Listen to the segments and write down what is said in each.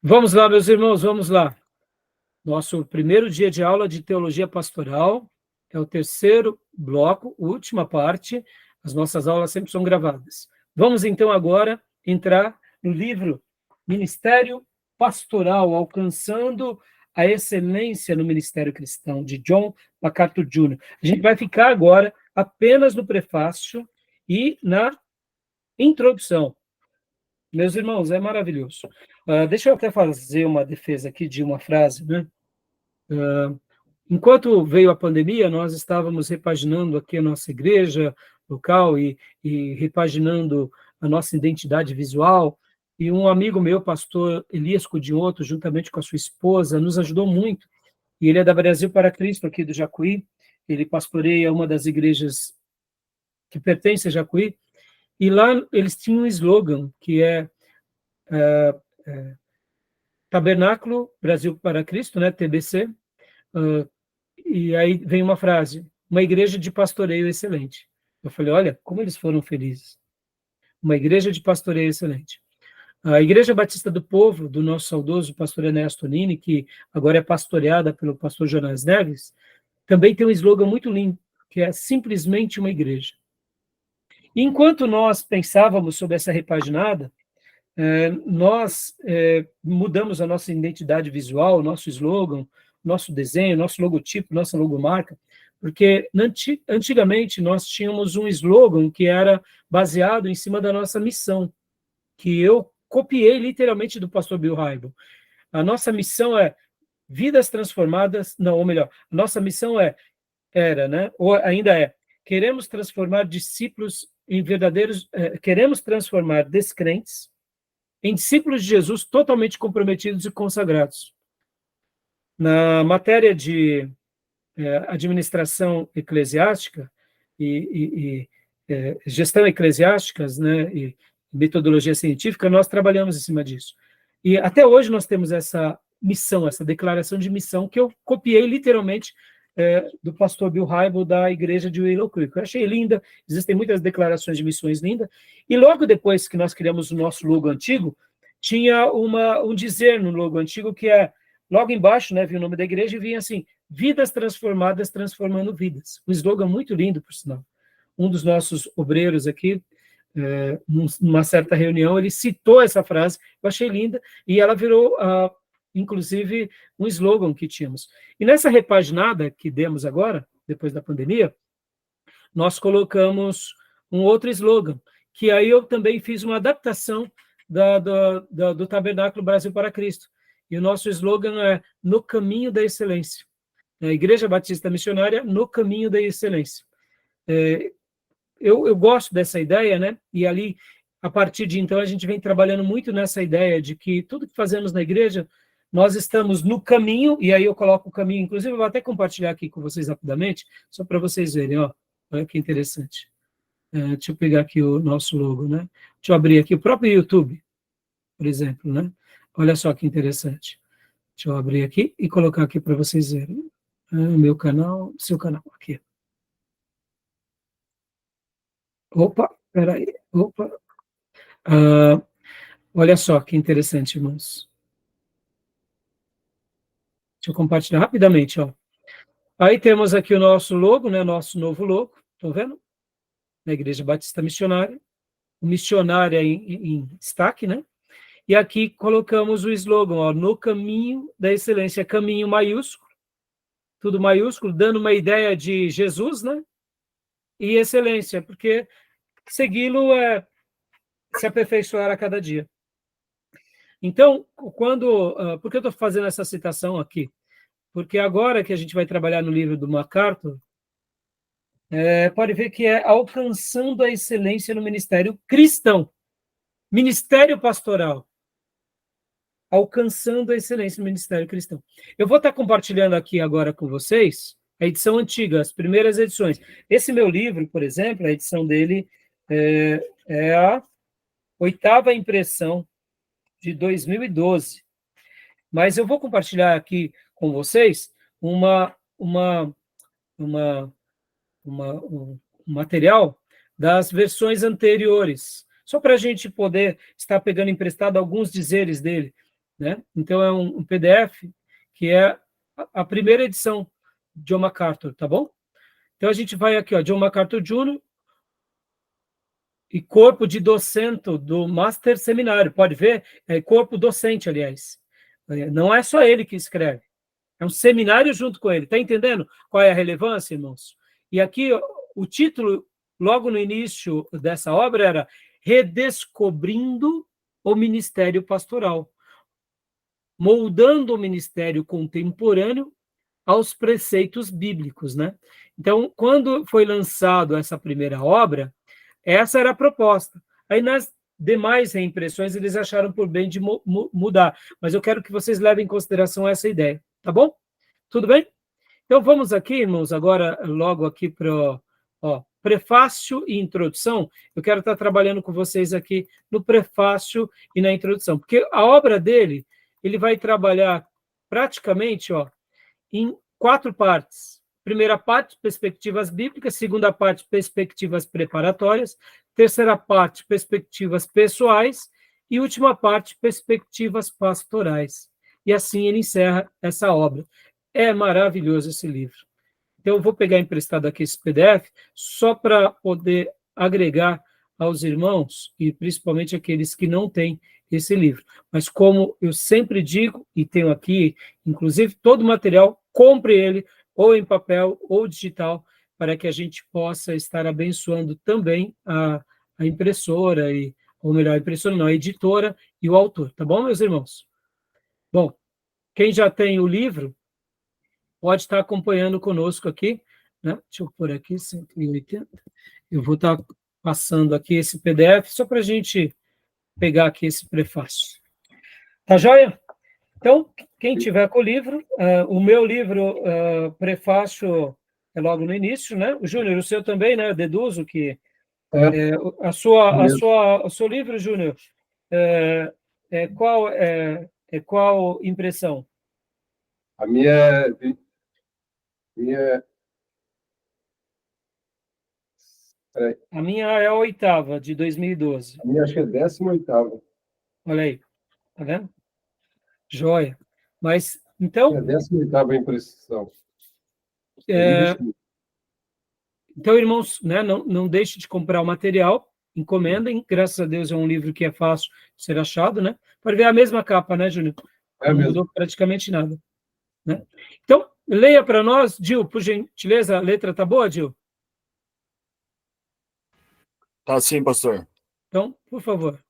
Vamos lá, meus irmãos, vamos lá. Nosso primeiro dia de aula de teologia pastoral é o terceiro bloco, última parte. As nossas aulas sempre são gravadas. Vamos então agora entrar no livro Ministério Pastoral, alcançando a excelência no ministério cristão, de John MacArthur Jr. A gente vai ficar agora apenas no prefácio e na introdução. Meus irmãos, é maravilhoso. Deixa eu até fazer uma defesa aqui de uma frase, né? Enquanto veio a pandemia, nós estávamos repaginando aqui a nossa igreja local e repaginando a nossa identidade visual, e um amigo meu, pastor Elias Cudinotto, juntamente com a sua esposa, nos ajudou muito, e ele é da Brasil para Cristo, aqui do Jacuí, ele pastoreia uma das igrejas que pertence a Jacuí, e lá eles tinham um slogan, que é Tabernáculo Brasil para Cristo, né, TBC, e aí vem uma frase, uma igreja de pastoreio excelente. Eu falei, olha, como eles foram felizes. Uma igreja de pastoreio excelente. A Igreja Batista do Povo, do nosso saudoso pastor Ernesto Nini, que agora é pastoreada pelo pastor Jonas Neves, também tem um slogan muito lindo, que é simplesmente uma igreja. E enquanto nós pensávamos sobre essa repaginada, nós mudamos a nossa identidade visual, nosso slogan, nosso desenho, nosso logotipo, nossa logomarca, porque antigamente nós tínhamos um slogan que era baseado em cima da nossa missão, que eu copiei literalmente do pastor Bill Hybel. A nossa missão é vidas transformadas, não, ou melhor, a nossa missão era, né, ou ainda é, queremos transformar discípulos em verdadeiros, queremos transformar descrentes em discípulos de Jesus totalmente comprometidos e consagrados. Na matéria de administração eclesiástica e gestão eclesiásticas, né, e metodologia científica, nós trabalhamos em cima disso. E até hoje nós temos essa missão, essa declaração de missão, que eu copiei literalmente do pastor Bill Hybel da igreja de Willow Creek. Eu achei linda, existem muitas declarações de missões lindas, e logo depois que nós criamos o nosso logo antigo, tinha um dizer no logo antigo que é, logo embaixo, né, vinha o nome da igreja e vinha assim, vidas transformadas, transformando vidas. Um slogan muito lindo, por sinal. Um dos nossos obreiros aqui, numa certa reunião, ele citou essa frase, eu achei linda, e ela virou, inclusive, um slogan que tínhamos. E nessa repaginada que demos agora, depois da pandemia, nós colocamos um outro slogan, que aí eu também fiz uma adaptação do Tabernáculo Brasil para Cristo. E o nosso slogan é No Caminho da Excelência. A Igreja Batista Missionária no Caminho da Excelência. Eu gosto dessa ideia, né? E ali, a partir de então, a gente vem trabalhando muito nessa ideia de que tudo que fazemos na igreja, nós estamos no caminho, e aí eu coloco o caminho, inclusive eu vou até compartilhar aqui com vocês rapidamente, só para vocês verem, ó, olha que interessante. Deixa eu pegar aqui o nosso logo, né? Deixa eu abrir aqui o próprio YouTube, por exemplo, né? Olha só que interessante. Deixa eu abrir aqui e colocar aqui para vocês verem. Meu canal, seu canal, aqui. Opa, peraí, opa. Olha só que interessante, irmãos. Deixa eu compartilhar rapidamente, ó. Aí temos aqui o nosso logo, né? Nosso novo logo, estão vendo? Na Igreja Batista Missionária. O missionário é em destaque, né? E aqui colocamos o slogan, ó, no caminho da excelência, caminho maiúsculo, tudo maiúsculo, dando uma ideia de Jesus, né? E excelência, porque segui-lo é se aperfeiçoar a cada dia. Então, por que eu estou fazendo essa citação aqui? Porque agora que a gente vai trabalhar no livro do MacArthur, pode ver que é alcançando a excelência no ministério cristão, ministério pastoral, alcançando a excelência no ministério cristão. Eu vou estar compartilhando aqui agora com vocês a edição antiga, as primeiras edições. Esse meu livro, por exemplo, a edição dele é a 8ª impressão de 2012. Mas eu vou compartilhar aqui com vocês um material das versões anteriores, só para a gente poder estar pegando emprestado alguns dizeres dele. né? Então, é um PDF que é a primeira edição de John MacArthur, tá bom? Então, a gente vai aqui, ó, John MacArthur Jr., e corpo de docente do Master Seminário, pode ver? É corpo docente, aliás. Não é só ele que escreve, é um seminário junto com ele. Está entendendo qual é a relevância, irmãos? E aqui, o título, logo no início dessa obra, era Redescobrindo o Ministério Pastoral, moldando o ministério contemporâneo aos preceitos bíblicos, né? Então, quando foi lançado essa primeira obra, essa era a proposta. Aí, nas demais reimpressões, eles acharam por bem de mudar, mas eu quero que vocês levem em consideração essa ideia, tá bom? Tudo bem? Então, vamos aqui, irmãos, agora, logo aqui para o prefácio e introdução. Eu quero estar trabalhando com vocês aqui no prefácio e na introdução, porque a obra dele, ele vai trabalhar praticamente, em 4 partes. Primeira parte, perspectivas bíblicas. Segunda parte, perspectivas preparatórias. Terceira parte, perspectivas pessoais. E última parte, perspectivas pastorais. E assim ele encerra essa obra. É maravilhoso esse livro. Então, eu vou pegar emprestado aqui esse PDF, só para poder agregar aos irmãos, e principalmente aqueles que não têm esse livro. Mas como eu sempre digo, e tenho aqui, inclusive, todo o material, compre ele, ou em papel, ou digital, para que a gente possa estar abençoando também a impressora, ou melhor, a impressora não, a editora e o autor, tá bom, meus irmãos? Bom, quem já tem o livro, pode estar acompanhando conosco aqui, né? Deixa eu pôr aqui, 180. Eu vou estar passando aqui esse PDF, só para a gente pegar aqui esse prefácio. Tá joia? Então, quem tiver com o livro, o meu livro, prefácio, é logo no início, né? O Júnior, o seu também, né? Eu deduzo que o seu livro, Júnior, qual impressão? A minha A minha é a 8ª, de 2012. A minha acho que é 18ª. Olha aí, tá vendo? Joia. Mas, então... É a 18ª impressão. Então, irmãos, né, não deixe de comprar o material, encomendem, graças a Deus é um livro que é fácil de ser achado, né? Pode ver a mesma capa, né, Júnior? Não mudou praticamente nada. Né? Então, leia para nós, Gil, por gentileza, a letra tá boa, Gil? Tá sim, pastor. Então, por favor.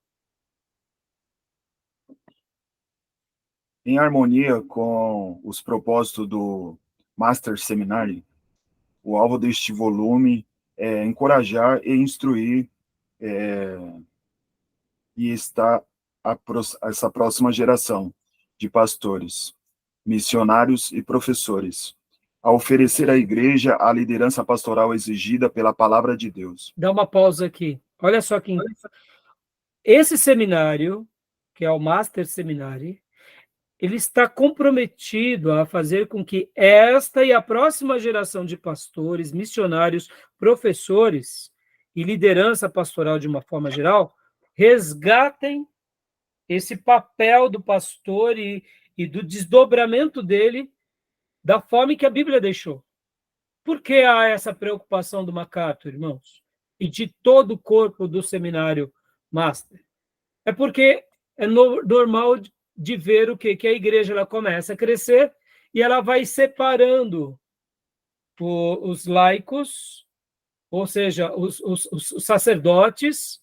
Em harmonia com os propósitos do Master Seminary, o alvo deste volume é encorajar e instruir e está essa próxima geração de pastores, missionários e professores, a oferecer à igreja a liderança pastoral exigida pela palavra de Deus. Dá uma pausa aqui. Olha só que esse seminário, que é o Master Seminary, ele está comprometido a fazer com que esta e a próxima geração de pastores, missionários, professores e liderança pastoral de uma forma geral resgatem esse papel do pastor e do desdobramento dele da forma que a Bíblia deixou. Por que há essa preocupação do MacArthur, irmãos? E de todo o corpo do seminário Master? É porque é normal de ver o quê? Que a igreja ela começa a crescer e ela vai separando os laicos, ou seja, os sacerdotes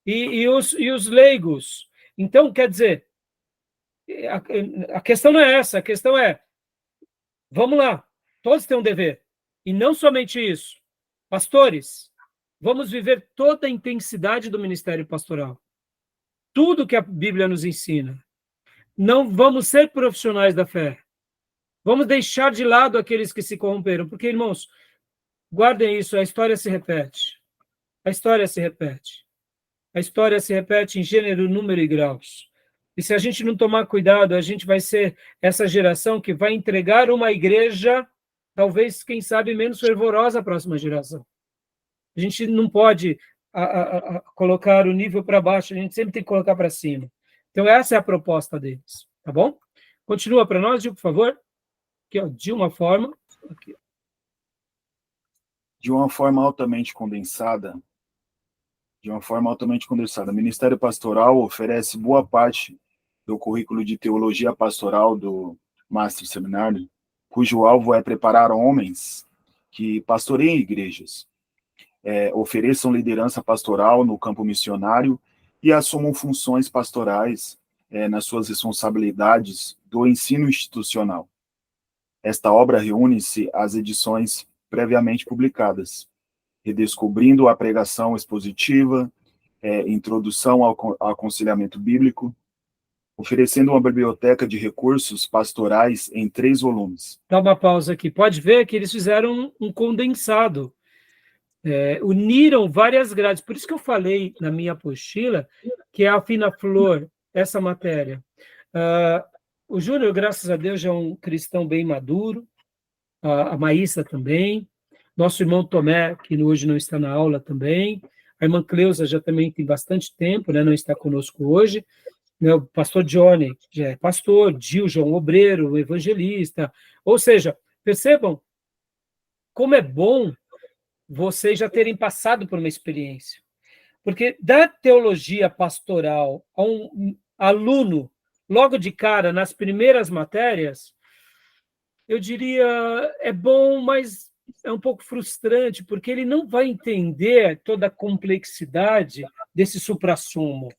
e os leigos. Então, quer dizer, a questão não é essa, a questão é, vamos lá, todos têm um dever. E não somente isso. Pastores, vamos viver toda a intensidade do ministério pastoral. Tudo que a Bíblia nos ensina. Não vamos ser profissionais da fé. Vamos deixar de lado aqueles que se corromperam, porque, irmãos, guardem isso, a história se repete. A história se repete. A história se repete em gênero, número e graus. E se a gente não tomar cuidado, a gente vai ser essa geração que vai entregar uma igreja, talvez, quem sabe, menos fervorosa à próxima geração. A gente não pode colocar o nível para baixo, a gente sempre tem que colocar para cima. Então, essa é a proposta deles. tá bom? Continua para nós, Gil, por favor. Aqui, ó, de uma forma... Aqui. De uma forma altamente condensada, o Ministério Pastoral oferece boa parte do currículo de teologia pastoral do Master Seminário, cujo alvo é preparar homens que pastoreiem igrejas, ofereçam liderança pastoral no campo missionário e assumam funções pastorais nas suas responsabilidades do ensino institucional. Esta obra reúne-se às edições previamente publicadas, redescobrindo a pregação expositiva, introdução ao aconselhamento bíblico, oferecendo uma biblioteca de recursos pastorais em 3 volumes. Dá uma pausa aqui. Pode ver que eles fizeram um condensado, uniram várias grades. Por isso que eu falei na minha apostila que é a fina flor essa matéria. O Júnior, graças a Deus, já é um cristão bem maduro, a Maísa também, nosso irmão Tomé, que hoje não está na aula também, a irmã Cleusa já também tem bastante tempo, né, não está conosco hoje, né, o pastor Johnny já é pastor, Gil, João Obreiro, evangelista, ou seja, percebam como é bom vocês já terem passado por uma experiência, porque da teologia pastoral a um aluno, logo de cara, nas primeiras matérias, eu diria, é bom, mas é um pouco frustrante, porque ele não vai entender toda a complexidade desse suprassumo.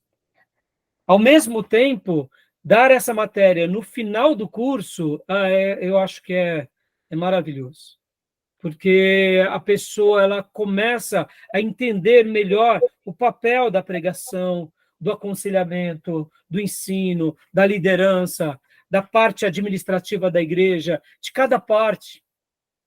Ao mesmo tempo, dar essa matéria no final do curso, eu acho que é maravilhoso, porque a pessoa ela começa a entender melhor o papel da pregação, do aconselhamento, do ensino, da liderança, da parte administrativa da igreja, de cada parte.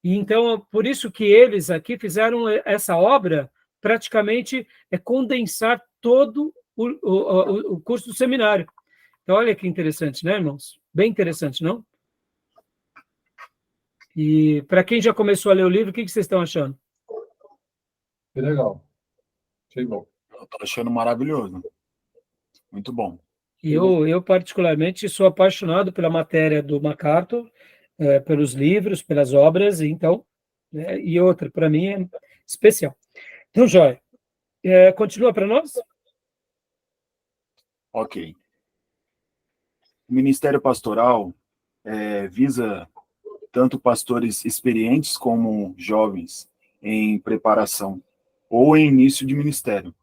E então, por isso que eles aqui fizeram essa obra, praticamente condensar todo o curso do seminário. Então, olha que interessante, né, irmãos? Bem interessante, não? E para quem já começou a ler o livro, o que vocês estão achando? Que legal. Achei bom. Eu estou achando maravilhoso. Muito bom. Eu, particularmente, sou apaixonado pela matéria do MacArthur, pelos livros, pelas obras, então, e outra, para mim, é especial. Então, Jóia, continua para nós? Ok. O Ministério Pastoral visa tanto pastores experientes como jovens em preparação ou em início de ministério.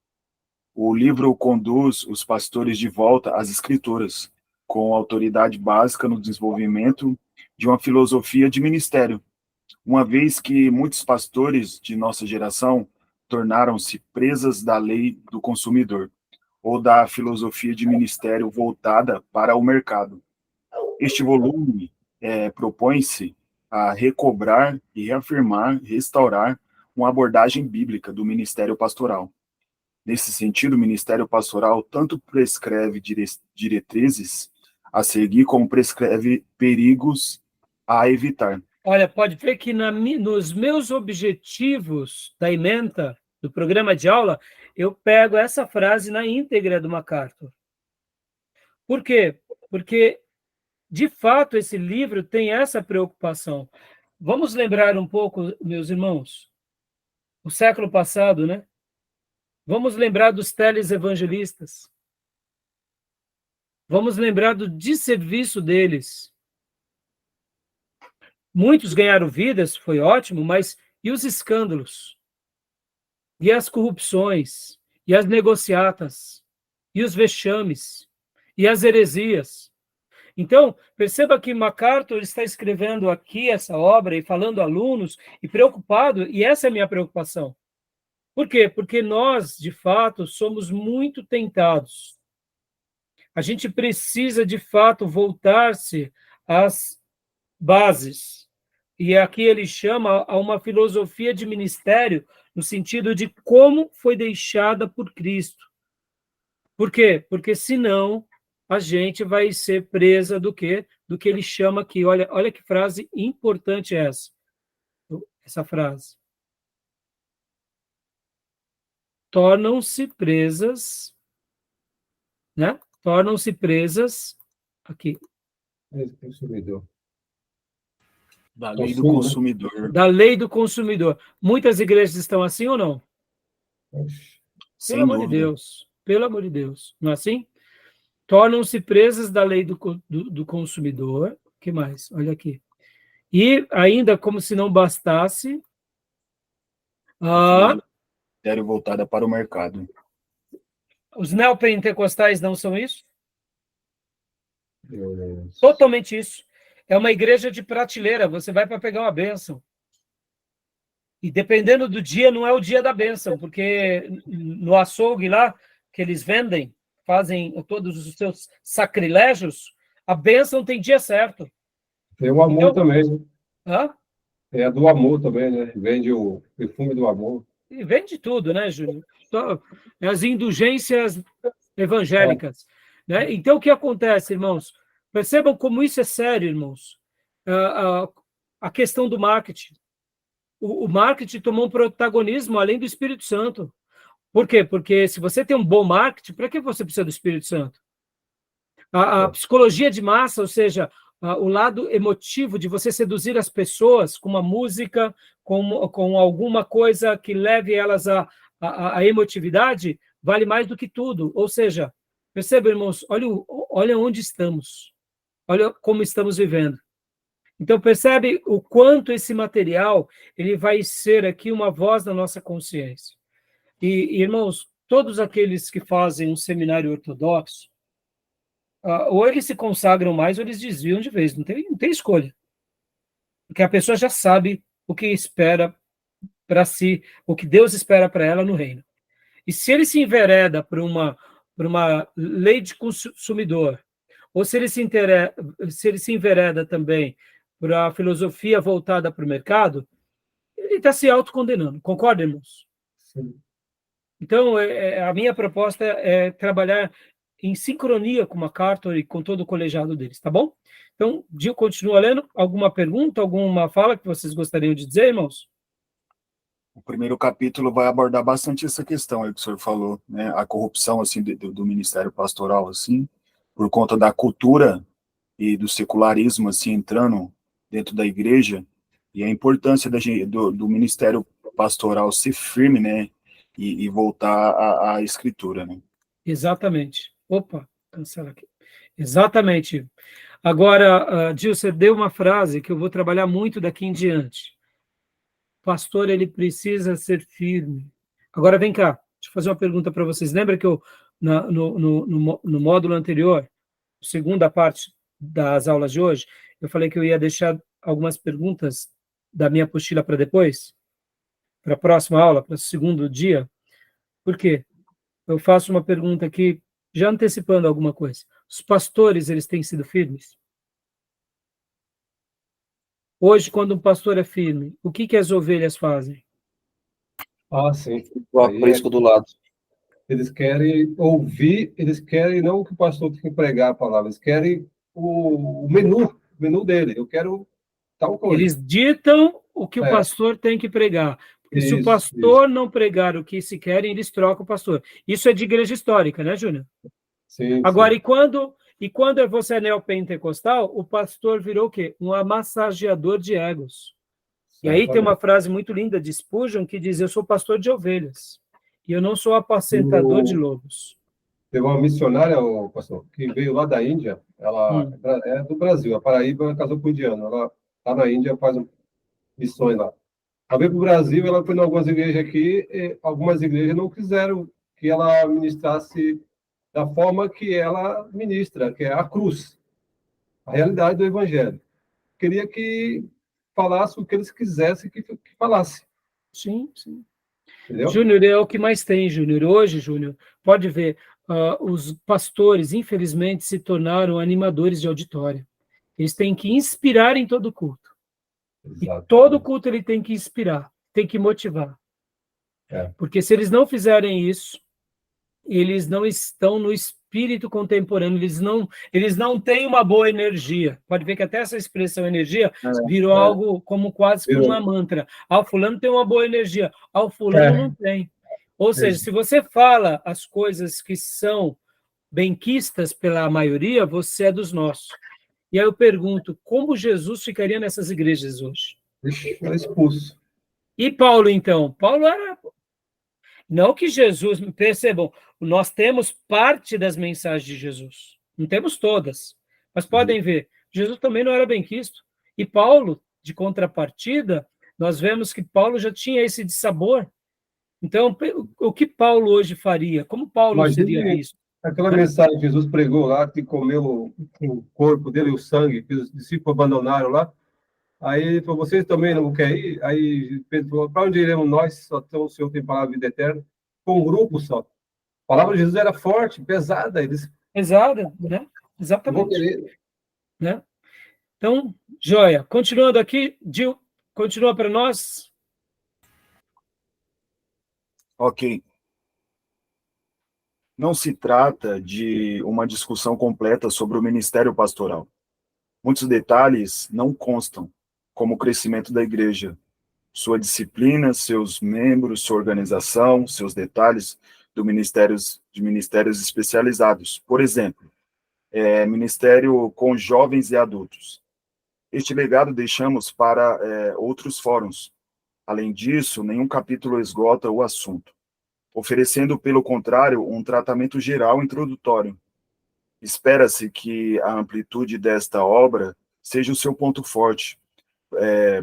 O livro conduz os pastores de volta às Escrituras, com autoridade básica no desenvolvimento de uma filosofia de ministério, uma vez que muitos pastores de nossa geração tornaram-se presas da lei do consumidor ou da filosofia de ministério voltada para o mercado. Este volume propõe-se a recobrar e reafirmar, restaurar uma abordagem bíblica do ministério pastoral. Nesse sentido, o ministério pastoral tanto prescreve diretrizes a seguir, como prescreve perigos a evitar. Olha, pode ver que nos meus objetivos da ementa, do programa de aula, eu pego essa frase na íntegra do MacArthur. Por quê? Porque, de fato, esse livro tem essa preocupação. Vamos lembrar um pouco, meus irmãos, o século passado, né? Vamos lembrar dos televangelistas. Vamos lembrar do desserviço deles. Muitos ganharam vidas, foi ótimo, mas e os escândalos? E as corrupções? E as negociatas? E os vexames? E as heresias? Então, perceba que MacArthur está escrevendo aqui essa obra e falando a alunos e preocupado, e essa é a minha preocupação. Por quê? Porque nós, de fato, somos muito tentados. A gente precisa, de fato, voltar-se às bases. E aqui ele chama a uma filosofia de ministério no sentido de como foi deixada por Cristo. Por quê? Porque senão a gente vai ser presa do quê? Do que ele chama aqui. Olha que frase importante é essa frase. Tornam-se presas, né? Tornam-se presas aqui Esse consumidor. Da lei do Consumo, né? consumidor. Da lei do consumidor. Muitas igrejas estão assim ou não? Oxe. Pelo Sem amor de dúvida. Deus. Pelo amor de Deus. Não é assim? Tornam-se presas da lei do consumidor. O que mais? Olha aqui. E ainda, como se não bastasse, Sério voltada para o mercado. os neopentecostais não são isso? Meu Deus. Totalmente isso. É uma igreja de prateleira. Você vai para pegar uma bênção. E dependendo do dia, não é o dia da bênção, porque no açougue lá, que eles vendem, fazem todos os seus sacrilégios, a bênção tem dia certo. Tem o amor Então, também. hã? Tem a do amor também, né? Vende o perfume do amor. E vende tudo, né, Júnior? As indulgências É. evangélicas. Né? Então, o que acontece, irmãos? Percebam como isso é sério, irmãos. A questão do marketing. O marketing tomou um protagonismo além do Espírito Santo. Por quê? Porque se você tem um bom marketing, para que você precisa do Espírito Santo? A psicologia de massa, ou seja, o lado emotivo de você seduzir as pessoas com uma música, com alguma coisa que leve elas à emotividade, vale mais do que tudo. Ou seja, perceba, irmãos, olha onde estamos, olha como estamos vivendo. Então, percebe o quanto esse material ele vai ser aqui uma voz da nossa consciência. E irmãos, todos aqueles que fazem um seminário ortodoxo, ou eles se consagram mais ou eles desviam de vez, não tem escolha. Porque a pessoa já sabe o que espera para si, o que Deus espera para ela no reino. E se ele se envereda por uma lei de consumidor, ou se ele se envereda também por a filosofia voltada para o mercado, ele está se autocondenando. Concorda, irmãos? Sim. Então, a minha proposta é trabalhar em sincronia com a MacArthur e com todo o colegiado deles, tá bom? Então, Gil, continua lendo. Alguma pergunta, alguma fala que vocês gostariam de dizer, irmãos? O primeiro capítulo vai abordar bastante essa questão aí que o senhor falou, né? A corrupção, assim, do ministério pastoral, assim, por conta da cultura e do secularismo, assim, entrando dentro da igreja, e a importância do ministério pastoral ser firme, né? E voltar à escritura, né? Exatamente. Opa, cancela aqui. Exatamente. Agora, Gil, você deu uma frase que eu vou trabalhar muito daqui em diante. Pastor, ele precisa ser firme. Agora, vem cá, deixa eu fazer uma pergunta para vocês. Lembra que eu, no módulo anterior, segunda parte das aulas de hoje, eu falei que eu ia deixar algumas perguntas da minha apostila para depois? Para a próxima aula, para o segundo dia? Por quê? Eu faço uma pergunta aqui, já antecipando alguma coisa. Os pastores, eles têm sido firmes? Hoje, quando um pastor é firme, o que as ovelhas fazem? Ah, sim. O Aí aprisco do lado. eles querem ouvir, eles querem não que o pastor tem que pregar a palavra, eles querem o menu dele. Eu quero tal coisa. Eles ditam o que o É. pastor tem que pregar. Porque se o Isso. pastor não pregar o que se querem, eles trocam o pastor. Isso é de igreja histórica, né, Júnior? Sim, Agora, sim. e quando você é neopentecostal, o pastor virou o quê? Um amassageador de egos. E aí tem uma frase muito linda de Spurgeon que diz: eu sou pastor de ovelhas, e eu não sou apacentador de lobos. Teve uma missionária, pastor, que veio lá da Índia, ela é do Brasil, a Paraíba, casou com o indiano, ela está na Índia, faz missões lá. Ela veio para o Brasil, ela foi em algumas igrejas aqui, e algumas igrejas não quiseram que ela ministrasse da forma que ela ministra, que é a cruz, a realidade do evangelho. Queria que falasse o que eles quisessem que falasse. Sim, sim. Entendeu? Júnior, é o que mais tem, Júnior. Hoje, Júnior, pode ver, os pastores, infelizmente, se tornaram animadores de auditório. Eles têm que inspirar em todo culto. Exato. E todo culto ele tem que inspirar, tem que motivar. É. Porque se eles não fizerem isso, eles não estão no espírito contemporâneo, eles não têm uma boa energia. Pode ver que até essa expressão energia virou algo como quase que uma mantra. Ah, o fulano tem uma boa energia, ah, o fulano não tem. Ou seja, se você fala as coisas que são benquistas pela maioria, você é dos nossos. E aí eu pergunto, como Jesus ficaria nessas igrejas hoje? Ixi, era expulso. E Paulo, então? Paulo era... Não que Jesus... Percebam, nós temos parte das mensagens de Jesus. Não temos todas. Mas podem ver, Jesus também não era benquisto. E Paulo, de contrapartida, nós vemos que Paulo já tinha esse dissabor. Então, o que Paulo hoje faria? Como Paulo seria Imagine visto? aquela mensagem que Jesus pregou lá, que comeu o corpo dele, o sangue, que os discípulos abandonaram lá. Aí ele falou, vocês também não querem ir? Aí Pedro falou, para onde iremos nós? Só o Senhor tem palavra de vida eterna. Com um grupo só. A palavra de Jesus era forte, pesada. Eles Pesada, né? não vão Exatamente. querer. Né? Então, joia. Continuando aqui, Gil, continua para nós. Ok. Não se trata de uma discussão completa sobre o ministério pastoral. Muitos detalhes não constam, como o crescimento da igreja, sua disciplina, seus membros, sua organização, seus detalhes de ministérios especializados. Por exemplo, ministério com jovens e adultos. Este legado deixamos para outros fóruns. Além disso, nenhum capítulo esgota o assunto, oferecendo, pelo contrário, um tratamento geral introdutório. Espera-se que a amplitude desta obra seja o seu ponto forte,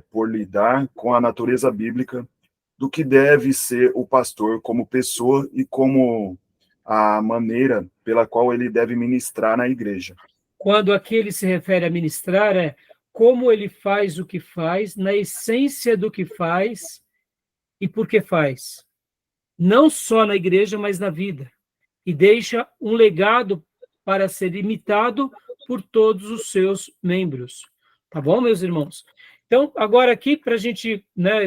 por lidar com a natureza bíblica do que deve ser o pastor como pessoa e como a maneira pela qual ele deve ministrar na igreja. Quando aqui ele se refere a ministrar, é como ele faz o que faz, na essência do que faz e por que faz. Não só na igreja, mas na vida. E deixa um legado para ser imitado por todos os seus membros. Tá bom, meus irmãos? Então, agora aqui, para a gente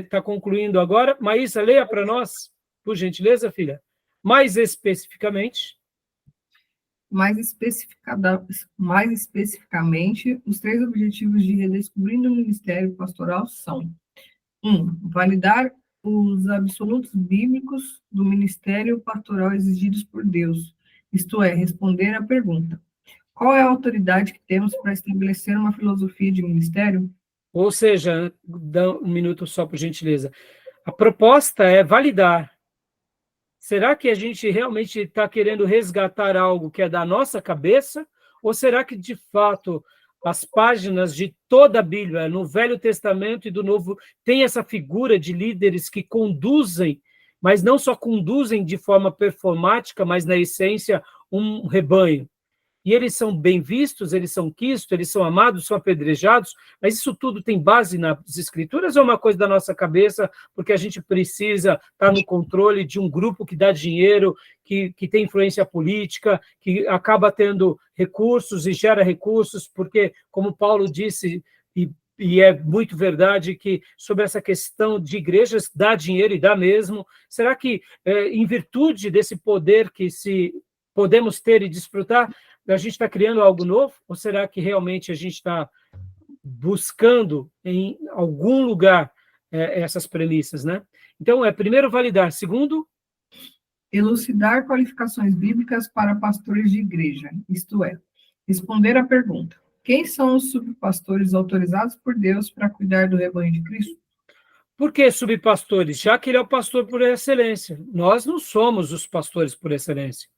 tá concluindo agora, Maísa, leia para nós, por gentileza, filha. Mais especificamente, mais especificamente, os 3 objetivos de Redescobrindo o Ministério Pastoral são: 1. Validar os absolutos bíblicos do ministério pastoral exigidos por Deus, isto é, responder à pergunta: qual é a autoridade que temos para estabelecer uma filosofia de ministério? ou seja, dá um minuto só, por gentileza. A proposta é validar. Será que a gente realmente está querendo resgatar algo que é da nossa cabeça? Ou será que, de fato, as páginas de toda a Bíblia, no Velho Testamento e do Novo, tem essa figura de líderes que conduzem, mas não só conduzem de forma performática, mas, na essência, um rebanho? E eles são bem vistos, eles são quistos, eles são amados, são apedrejados, mas isso tudo tem base nas Escrituras ou é uma coisa da nossa cabeça, porque a gente precisa estar no controle de um grupo que dá dinheiro, que tem influência política, que acaba tendo recursos e gera recursos, porque, como Paulo disse, e é muito verdade que sobre essa questão de igrejas dá dinheiro e dá mesmo, será que, em virtude desse poder que se podemos ter e desfrutar, a gente está criando algo novo? Ou será que realmente a gente está buscando em algum lugar essas premissas, né? Então, primeiro, validar. Segundo, elucidar qualificações bíblicas para pastores de igreja, isto é, responder à pergunta: quem são os subpastores autorizados por Deus para cuidar do rebanho de Cristo? Por que subpastores? Já que ele é o pastor por excelência. Nós não somos os pastores por excelência.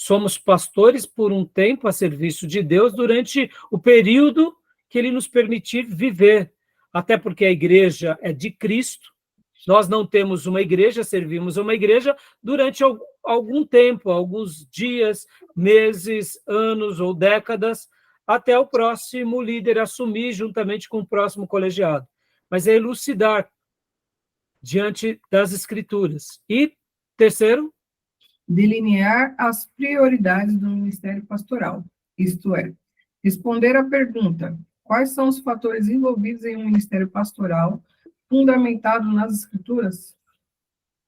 Somos pastores por um tempo a serviço de Deus durante o período que ele nos permitir viver. Até porque a igreja é de Cristo. Nós não temos uma igreja, servimos uma igreja durante algum tempo, alguns dias, meses, anos ou décadas, até o próximo líder assumir juntamente com o próximo colegiado. Mas é elucidar diante das Escrituras. E, terceiro, delinear as prioridades do ministério pastoral, isto é, responder à pergunta: quais são os fatores envolvidos em um ministério pastoral fundamentado nas Escrituras?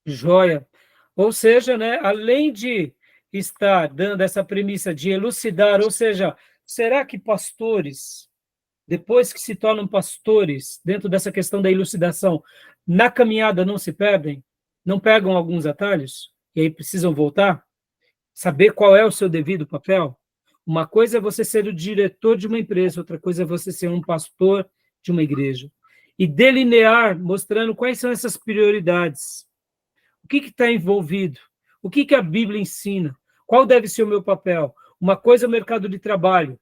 Joia. Ou seja, né, além de estar dando essa premissa de elucidar, ou seja, será que pastores, depois que se tornam pastores, dentro dessa questão da elucidação, na caminhada não se perdem? Não pegam alguns atalhos? E aí precisam voltar? Saber qual é o seu devido papel? Uma coisa é você ser o diretor de uma empresa, outra coisa é você ser um pastor de uma igreja. E delinear, mostrando quais são essas prioridades. O que está envolvido? O que a Bíblia ensina? Qual deve ser o meu papel? Uma coisa é o mercado de trabalho,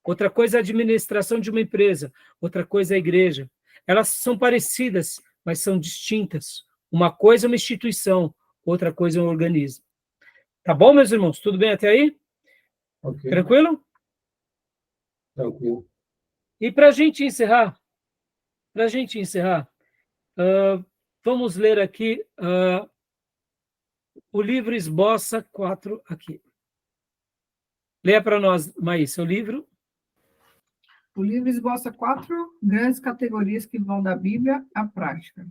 outra coisa é a administração de uma empresa, outra coisa é a igreja. Elas são parecidas, mas são distintas. Uma coisa é uma instituição, outra coisa é um organismo. Tá bom, meus irmãos? Tudo bem até aí? Ok. Tranquilo? Tranquilo. E para a gente encerrar, vamos ler aqui o livro Esboça 4 aqui. Leia para nós, Maísa, o livro. O livro esboça 4 grandes categorias que vão da Bíblia à prática.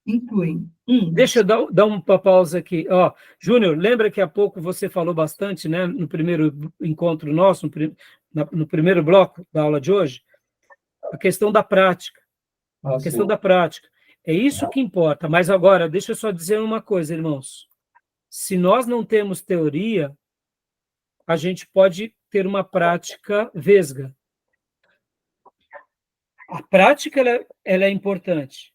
Incluem 1. Deixa eu dar uma pausa aqui. Ó, Júnior, lembra que há pouco você falou bastante, né, no primeiro encontro nosso, no primeiro bloco da aula de hoje, a questão da prática. A questão da prática. É isso que importa. Mas agora, deixa eu só dizer uma coisa, irmãos. Se nós não temos teoria, a gente pode ter uma prática vesga. A prática ela é importante,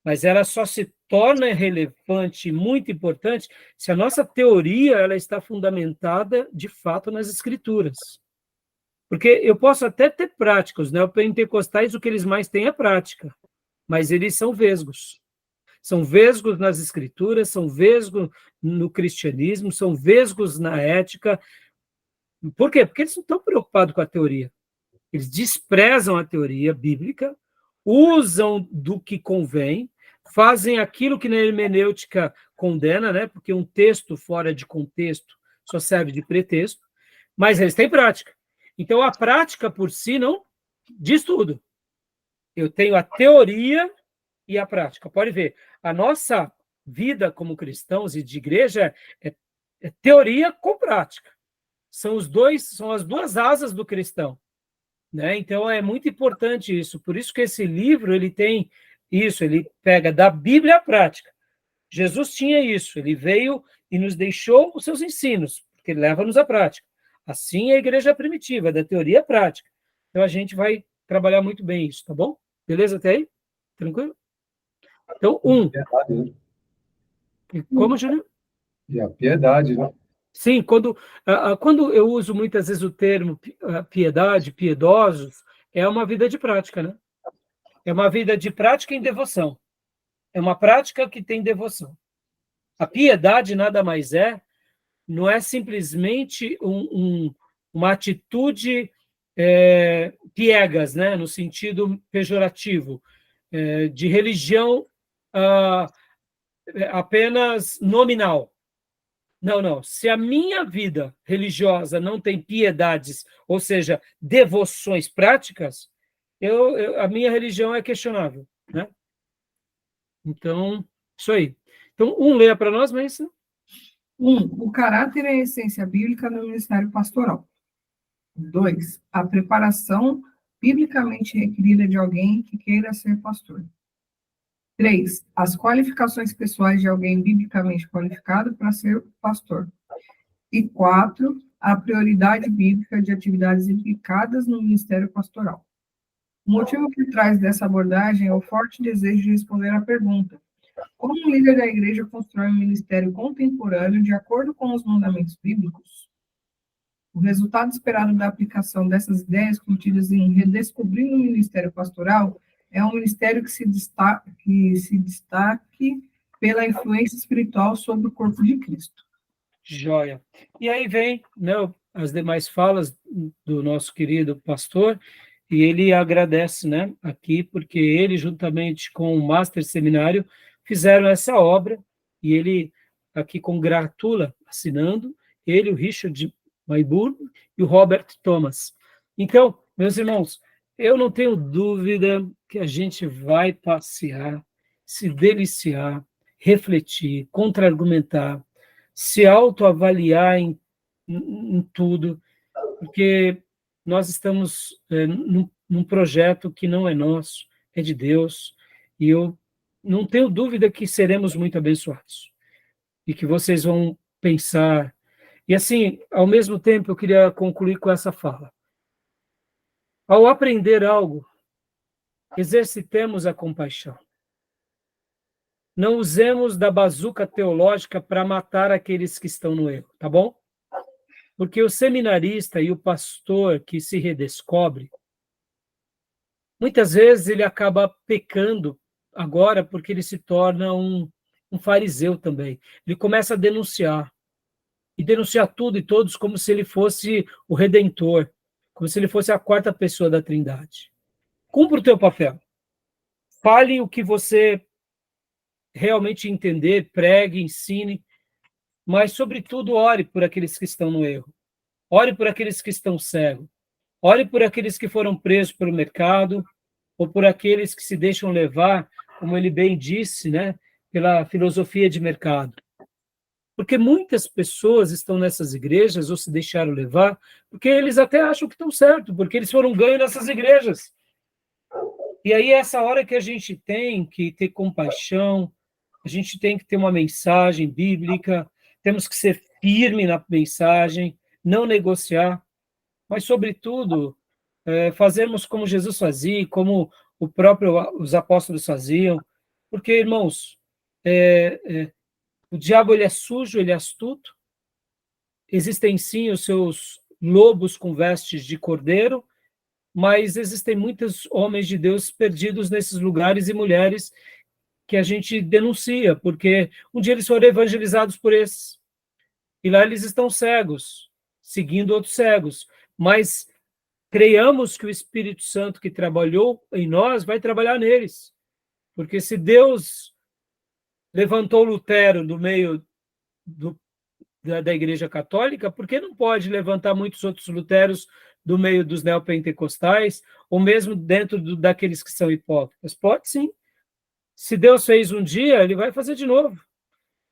mas ela só se torna relevante, muito importante, se a nossa teoria ela está fundamentada, de fato, nas Escrituras. Porque eu posso até ter práticas, né? Os pentecostais, o que eles mais têm é prática, mas eles são vesgos. São vesgos nas Escrituras, são vesgos no cristianismo, são vesgos na ética. Por quê? Porque eles não estão preocupados com a teoria. Eles desprezam a teoria bíblica, usam do que convém, fazem aquilo que na hermenêutica condena, né? Porque um texto fora de contexto só serve de pretexto, mas eles têm prática. Então, a prática por si não diz tudo. Eu tenho a teoria e a prática. Pode ver, a nossa vida como cristãos e de igreja é teoria com prática. São as duas asas do cristão. Né? Então, é muito importante isso. Por isso que esse livro ele tem isso, ele pega da Bíblia à prática. Jesus tinha isso, ele veio e nos deixou os seus ensinos, porque ele leva-nos à prática. Assim é a igreja primitiva, da teoria à prática. Então, a gente vai trabalhar muito bem isso, tá bom? Beleza até aí? Tranquilo? Então, Como, Júlio? E a piedade, né? Sim, quando eu uso muitas vezes o termo piedade, piedosos, é uma vida de prática, né? É uma vida de prática em devoção. É uma prática que tem devoção. A piedade nada mais não é simplesmente uma atitude piegas, né? No sentido pejorativo, de religião apenas nominal. Não. Se a minha vida religiosa não tem piedades, ou seja, devoções práticas, a minha religião é questionável, né? Então, isso aí. Então, leia para nós, mas... O caráter e a essência bíblica no ministério pastoral. 2, a preparação biblicamente requerida de alguém que queira ser pastor. 3, as qualificações pessoais de alguém biblicamente qualificado para ser pastor. E 4, a prioridade bíblica de atividades implicadas no ministério pastoral. O motivo por trás dessa abordagem é o forte desejo de responder à pergunta: como um líder da igreja constrói um ministério contemporâneo de acordo com os mandamentos bíblicos? O resultado esperado da aplicação dessas ideias contidas em Redescobrindo o Ministério Pastoral é um ministério que se destaque pela influência espiritual sobre o corpo de Cristo. Joia. E aí vem, né, as demais falas do nosso querido pastor, e ele agradece, né, aqui, porque ele, juntamente com o Master Seminário, fizeram essa obra, e ele aqui congratula, assinando, ele, o Richard Mayburn e o Robert Thomas. Então, meus irmãos, eu não tenho dúvida que a gente vai passear, se deliciar, refletir, contra-argumentar, se autoavaliar em tudo, porque nós estamos num projeto que não é nosso, é de Deus, e eu não tenho dúvida que seremos muito abençoados, e que vocês vão pensar E assim, ao mesmo tempo, eu queria concluir com essa fala. Ao aprender algo, exercitemos a compaixão. Não usemos da bazuca teológica para matar aqueles que estão no erro, tá bom? Porque o seminarista e o pastor que se redescobre, muitas vezes ele acaba pecando agora porque ele se torna um fariseu também. Ele começa a denunciar. E denunciar tudo e todos como se ele fosse o Redentor, como se ele fosse a quarta pessoa da Trindade. Cumpra o teu papel. Fale o que você realmente entender, pregue, ensine, mas, sobretudo, ore por aqueles que estão no erro. Ore por aqueles que estão cegos. Ore por aqueles que foram presos pelo mercado, ou por aqueles que se deixam levar, como ele bem disse, né, pela filosofia de mercado. Porque muitas pessoas estão nessas igrejas, ou se deixaram levar, porque eles até acham que estão certo, porque eles foram ganhos nessas igrejas. E aí é essa hora que a gente tem que ter compaixão, a gente tem que ter uma mensagem bíblica, temos que ser firme na mensagem, não negociar, mas, sobretudo, fazermos como Jesus fazia, como os apóstolos faziam, porque, irmãos, o diabo ele é sujo, ele é astuto, existem sim os seus lobos com vestes de cordeiro, mas existem muitos homens de Deus perdidos nesses lugares e mulheres que a gente denuncia, porque um dia eles foram evangelizados por esses, e lá eles estão cegos, seguindo outros cegos, mas creiamos que o Espírito Santo que trabalhou em nós vai trabalhar neles, porque se Deus levantou Lutero do meio da Igreja Católica, por que não pode levantar muitos outros luteros do meio dos neopentecostais, ou mesmo dentro daqueles que são hipócritas? Pode sim. Se Deus fez um dia, ele vai fazer de novo.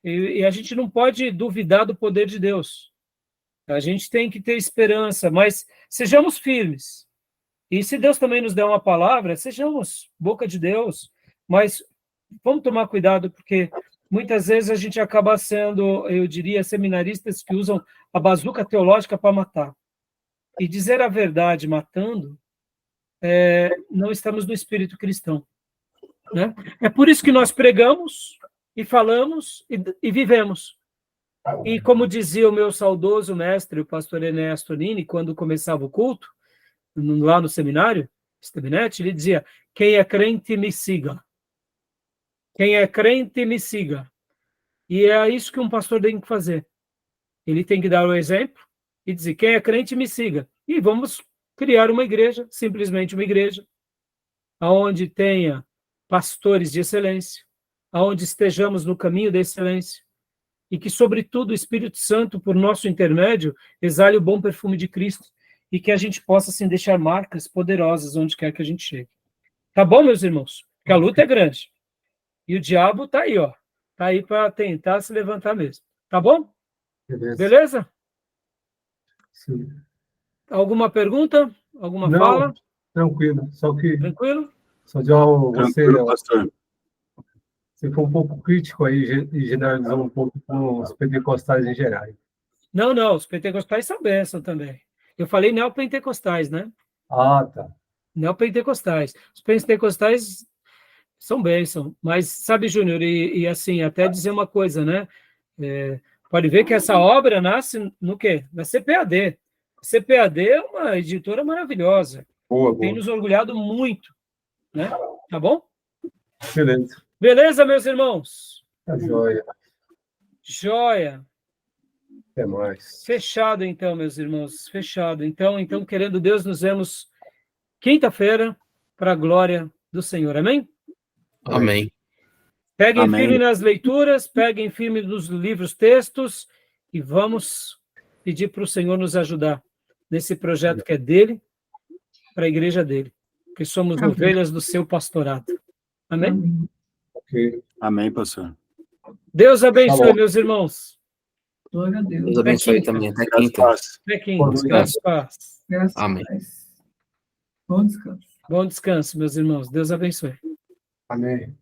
E a gente não pode duvidar do poder de Deus. A gente tem que ter esperança, mas sejamos firmes. E se Deus também nos der uma palavra, sejamos boca de Deus, mas vamos tomar cuidado, porque muitas vezes a gente acaba sendo, eu diria, seminaristas que usam a bazuca teológica para matar. E dizer a verdade matando, não estamos no espírito cristão. Né? É por isso que nós pregamos, e falamos, e vivemos. E como dizia o meu saudoso mestre, o pastor Enéas Tonini, quando começava o culto, lá no seminário, Esteminete, ele dizia: quem é crente, me siga. Quem é crente, me siga. E é isso que um pastor tem que fazer. Ele tem que dar o exemplo e dizer: quem é crente, me siga. E vamos criar uma igreja, simplesmente uma igreja, onde tenha pastores de excelência, onde estejamos no caminho da excelência, e que, sobretudo, o Espírito Santo, por nosso intermédio, exale o bom perfume de Cristo, e que a gente possa, assim, deixar marcas poderosas onde quer que a gente chegue. Tá bom, meus irmãos? Porque a luta é grande. E o diabo está aí, ó. Está aí para tentar se levantar mesmo. Tá bom? Beleza? Sim. Alguma pergunta? Alguma Não, fala? tranquilo. Tranquilo? Só de você foi um pouco crítico aí e generalizou um pouco com os pentecostais em geral. Não, os pentecostais são bênção também. Eu falei neopentecostais, né? Ah, tá. Neopentecostais. Os pentecostais são bênção. Mas, sabe, Júnior, e assim, até dizer uma coisa, né? Pode ver que essa obra nasce no quê? Na CPAD. A CPAD é uma editora maravilhosa. Boa. Tem nos orgulhado muito, né? Tá bom? Beleza. Beleza, meus irmãos? Tá joia. Joia. Até mais. Fechado, então, meus irmãos. Fechado. Então, querendo Deus, nos vemos quinta-feira para a glória do Senhor. Amém? Amém. Peguem Amém. firme nas leituras, peguem firme nos livros, textos, e vamos pedir para o Senhor nos ajudar nesse projeto que é dele, para a igreja dele, que somos ovelhas do seu pastorado. Amém? Amém. Ok. Amém, pastor. Deus abençoe, Tá bom. meus irmãos. Glória a Deus. Deus abençoe quinta. também. Até Graças a quinta. Deus. Até quinta. Graças a paz. Graças a Amém. Deus. Bom descanso. Bom descanso, meus irmãos. Deus abençoe. Amém.